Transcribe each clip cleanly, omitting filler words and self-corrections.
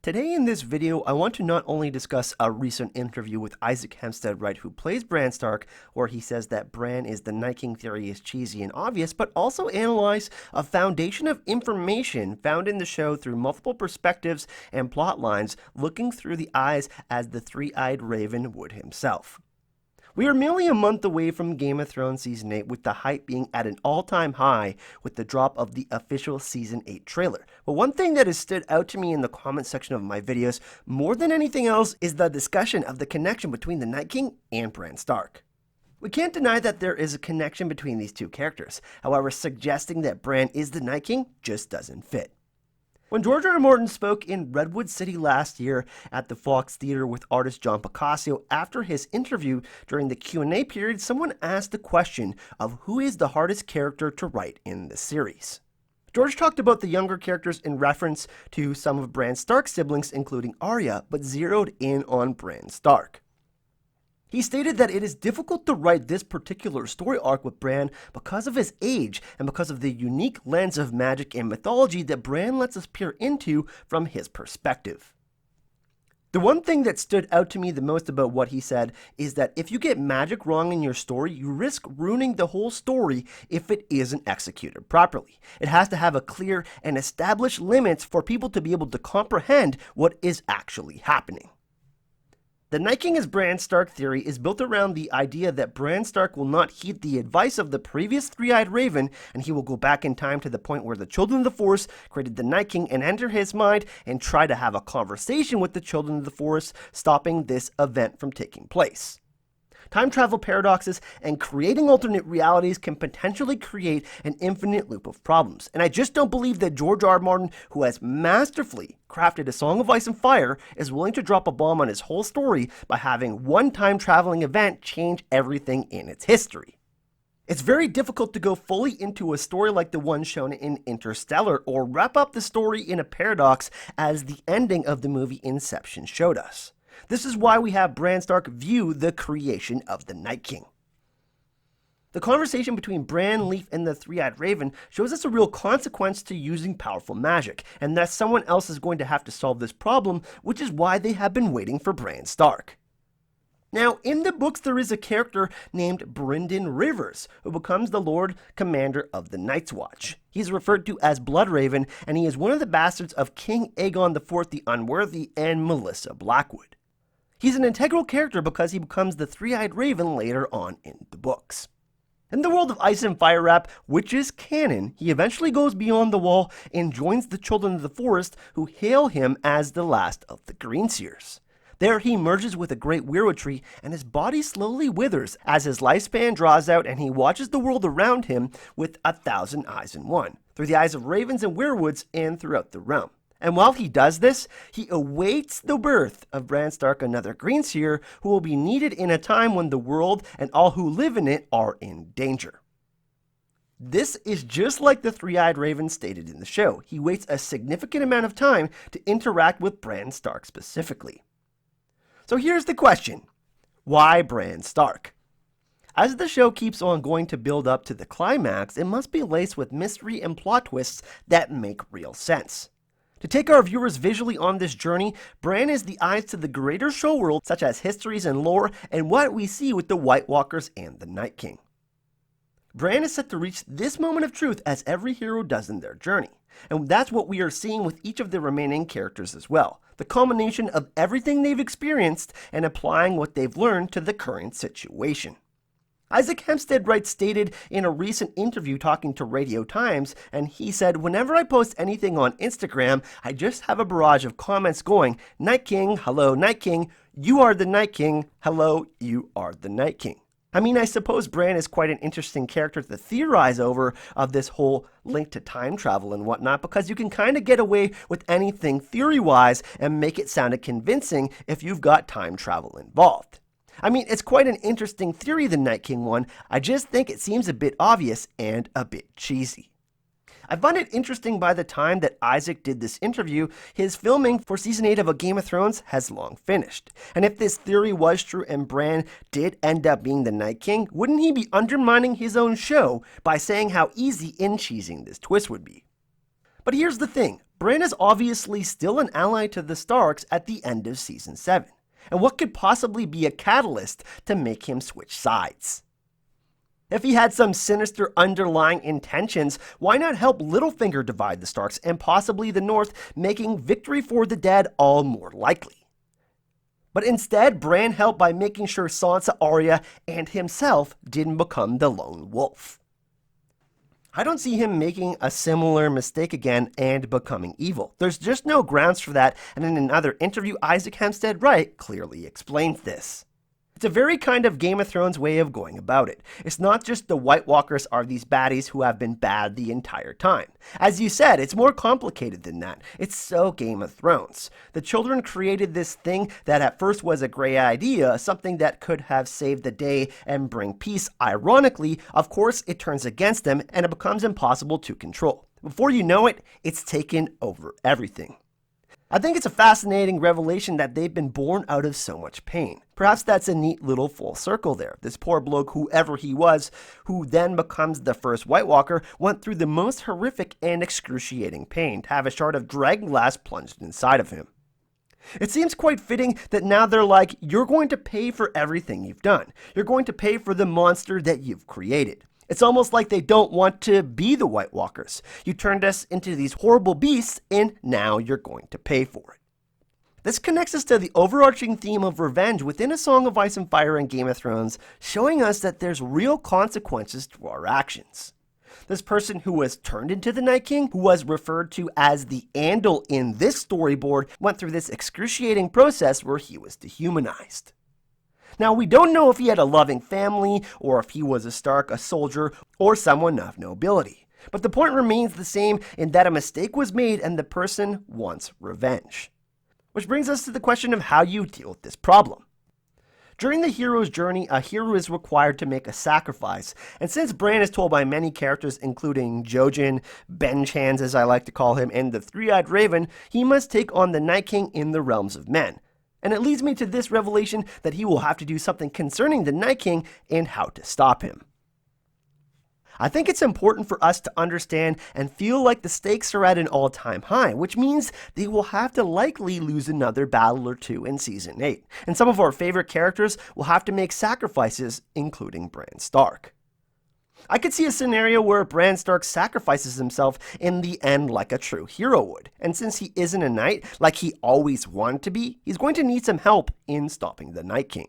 Today in this video, I want to not only discuss a recent interview with Isaac Hempstead Wright, who plays Bran Stark, where he says that Bran is the Night King theory is cheesy and obvious, but also analyze a foundation of information found in the show through multiple perspectives and plot lines, looking through the eyes as the three-eyed raven would himself. We are merely a month away from Game of Thrones Season 8, with the hype being at an all-time high with the drop of the official Season 8 trailer. But one thing that has stood out to me in the comment section of my videos more than anything else is the discussion of the connection between the Night King and Bran Stark. We can't deny that there is a connection between these two characters. However, suggesting that Bran is the Night King just doesn't fit. When George R. Martin spoke in Redwood City last year at the Fox Theater with artist John Picasso after his interview during the Q&A period, someone asked the question of who is the hardest character to write in the series. George talked about the younger characters in reference to some of Bran Stark's siblings, including Arya, but zeroed in on Bran Stark. He stated that it is difficult to write this particular story arc with Bran because of his age and because of the unique lens of magic and mythology that Bran lets us peer into from his perspective. The one thing that stood out to me the most about what he said is that if you get magic wrong in your story, you risk ruining the whole story if it isn't executed properly. It has to have a clear and established limits for people to be able to comprehend what is actually happening. The Night King as Bran Stark theory is built around the idea that Bran Stark will not heed the advice of the previous three-eyed raven, and he will go back in time to the point where the Children of the Forest created the Night King and enter his mind and try to have a conversation with the Children of the Forest, stopping this event from taking place. Time travel paradoxes and creating alternate realities can potentially create an infinite loop of problems. And I just don't believe that George R. Martin, who has masterfully crafted A Song of Ice and Fire, is willing to drop a bomb on his whole story by having one time traveling event change everything in its history. It's very difficult to go fully into a story like the one shown in Interstellar, or wrap up the story in a paradox as the ending of the movie Inception showed us. This is why we have Bran Stark view the creation of the Night King. The conversation between Bran, Leaf, and the Three-Eyed Raven shows us a real consequence to using powerful magic, and that someone else is going to have to solve this problem, which is why they have been waiting for Bran Stark. Now, in the books, there is a character named Brynden Rivers, who becomes the Lord Commander of the Night's Watch. He's referred to as Bloodraven, and he is one of the bastards of King Aegon IV the Unworthy and Melissa Blackwood. He's an integral character because he becomes the Three-Eyed Raven later on in the books. In the world of Ice and Fire Rap, which is canon, he eventually goes beyond the wall and joins the Children of the Forest, who hail him as the last of the Greenseers. There he merges with a great weirwood tree, and his body slowly withers as his lifespan draws out, and he watches the world around him with 1,000 eyes in one, through the eyes of ravens and weirwoods and throughout the realm. And while he does this, he awaits the birth of Bran Stark, another Greenseer, who will be needed in a time when the world and all who live in it are in danger. This is just like the Three-Eyed Raven stated in the show. He waits a significant amount of time to interact with Bran Stark specifically. So here's the question: why Bran Stark? As the show keeps on going to build up to the climax, it must be laced with mystery and plot twists that make real sense. To take our viewers visually on this journey, Bran is the eyes to the greater show world, such as histories and lore, and what we see with the White Walkers and the Night King. Bran is set to reach this moment of truth as every hero does in their journey. And that's what we are seeing with each of the remaining characters as well. The culmination of everything they've experienced and applying what they've learned to the current situation. Isaac Hempstead Wright stated in a recent interview talking to Radio Times, and he said, "Whenever I post anything on Instagram, I just have a barrage of comments going, 'Night King, hello, Night King, you are the Night King, hello, you are the Night King.'" I mean, I suppose Bran is quite an interesting character to theorize over of this whole link to time travel and whatnot, because you can kind of get away with anything theory-wise and make it sound convincing if you've got time travel involved. I mean, it's quite an interesting theory, the Night King one. I just think it seems a bit obvious and a bit cheesy. I find it interesting by the time that Isaac did this interview, his filming for Season 8 of A Game of Thrones has long finished. And if this theory was true and Bran did end up being the Night King, wouldn't he be undermining his own show by saying how easy and cheesing this twist would be? But here's the thing, Bran is obviously still an ally to the Starks at the end of Season 7, and what could possibly be a catalyst to make him switch sides? If he had some sinister underlying intentions, why not help Littlefinger divide the Starks and possibly the North, making victory for the dead all more likely? But instead, Bran helped by making sure Sansa, Arya, and himself didn't become the lone wolf. I don't see him making a similar mistake again and becoming evil. There's just no grounds for that, and in another interview, Isaac Hempstead Wright clearly explains this. It's a very kind of Game of Thrones way of going about it. It's not just the White Walkers are these baddies who have been bad the entire time. As you said, it's more complicated than that. It's so Game of Thrones. The children created this thing that at first was a great idea, something that could have saved the day and bring peace. Ironically, of course, it turns against them and it becomes impossible to control. Before you know it, it's taken over everything. I think it's a fascinating revelation that they've been born out of so much pain. Perhaps that's a neat little full circle there. This poor bloke, whoever he was, who then becomes the first White Walker, went through the most horrific and excruciating pain to have a shard of dragon glass plunged inside of him. It seems quite fitting that now they're like, you're going to pay for everything you've done. You're going to pay for the monster that you've created. It's almost like they don't want to be the White Walkers. You turned us into these horrible beasts, and now you're going to pay for it. This connects us to the overarching theme of revenge within A Song of Ice and Fire and Game of Thrones, showing us that there's real consequences to our actions. This person who was turned into the Night King, who was referred to as the Andal in this storyboard, went through this excruciating process where he was dehumanized. Now, we don't know if he had a loving family, or if he was a Stark, a soldier, or someone of nobility. But the point remains the same in that a mistake was made and the person wants revenge. Which brings us to the question of how you deal with this problem. During the hero's journey, a hero is required to make a sacrifice, and since Bran is told by many characters including Jojen, Benchans as I like to call him, and the Three-Eyed Raven, he must take on the Night King in the realms of men. And it leads me to this revelation that he will have to do something concerning the Night King and how to stop him. I think it's important for us to understand and feel like the stakes are at an all-time high, which means they will have to likely lose another battle or two in Season 8. And some of our favorite characters will have to make sacrifices, including Bran Stark. I could see a scenario where Bran Stark sacrifices himself in the end like a true hero would, and since he isn't a knight like he always wanted to be, he's going to need some help in stopping the Night King.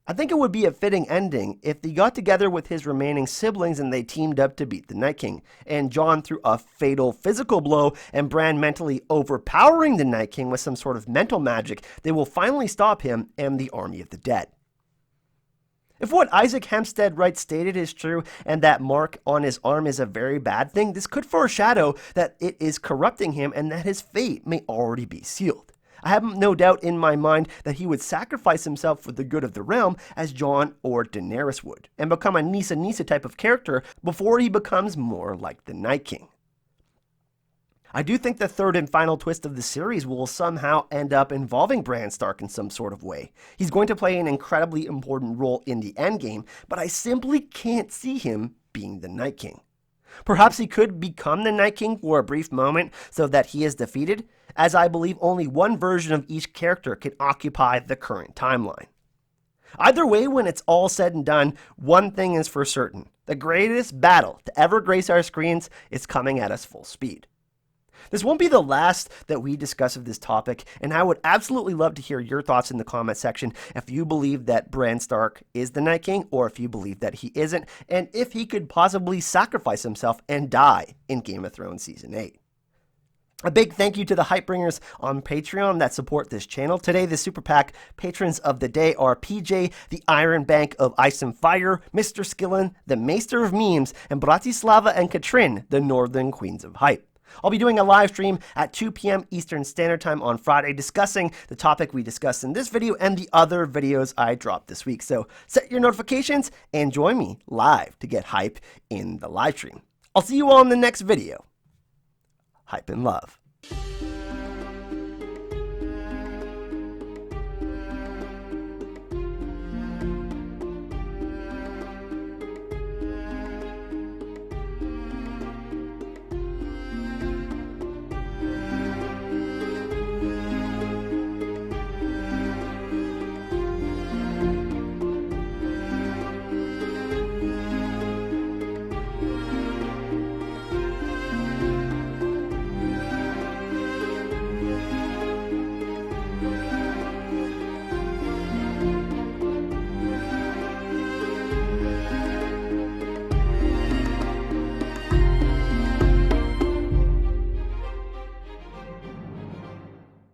I think it would be a fitting ending if they got together with his remaining siblings and they teamed up to beat the Night King, and Jon threw a fatal physical blow and Bran mentally overpowering the Night King with some sort of mental magic, they will finally stop him and the army of the dead. If what Isaac Hempstead Wright stated is true, and that mark on his arm is a very bad thing, this could foreshadow that it is corrupting him and that his fate may already be sealed. I have no doubt in my mind that he would sacrifice himself for the good of the realm as Jon or Daenerys would, and become a Nissa Nissa type of character before he becomes more like the Night King. I do think the third and final twist of the series will somehow end up involving Bran Stark in some sort of way. He's going to play an incredibly important role in the endgame, but I simply can't see him being the Night King. Perhaps he could become the Night King for a brief moment so that he is defeated, as I believe only one version of each character can occupy the current timeline. Either way, when it's all said and done, one thing is for certain. The greatest battle to ever grace our screens is coming at us full speed. This won't be the last that we discuss of this topic, and I would absolutely love to hear your thoughts in the comment section if you believe that Bran Stark is the Night King, or if you believe that he isn't, and if he could possibly sacrifice himself and die in Game of Thrones Season 8. A big thank you to the Hypebringers on Patreon that support this channel. Today, the Super PAC patrons of the day are PJ, the Iron Bank of Ice and Fire, Mr. Skillen, the Maester of Memes, and Bratislava and Katrin, the Northern Queens of Hype. I'll be doing a live stream at 2 p.m. Eastern Standard Time on Friday discussing the topic we discussed in this video and the other videos I dropped this week. So set your notifications and join me live to get hype in the live stream. I'll see you all in the next video. Hype and love.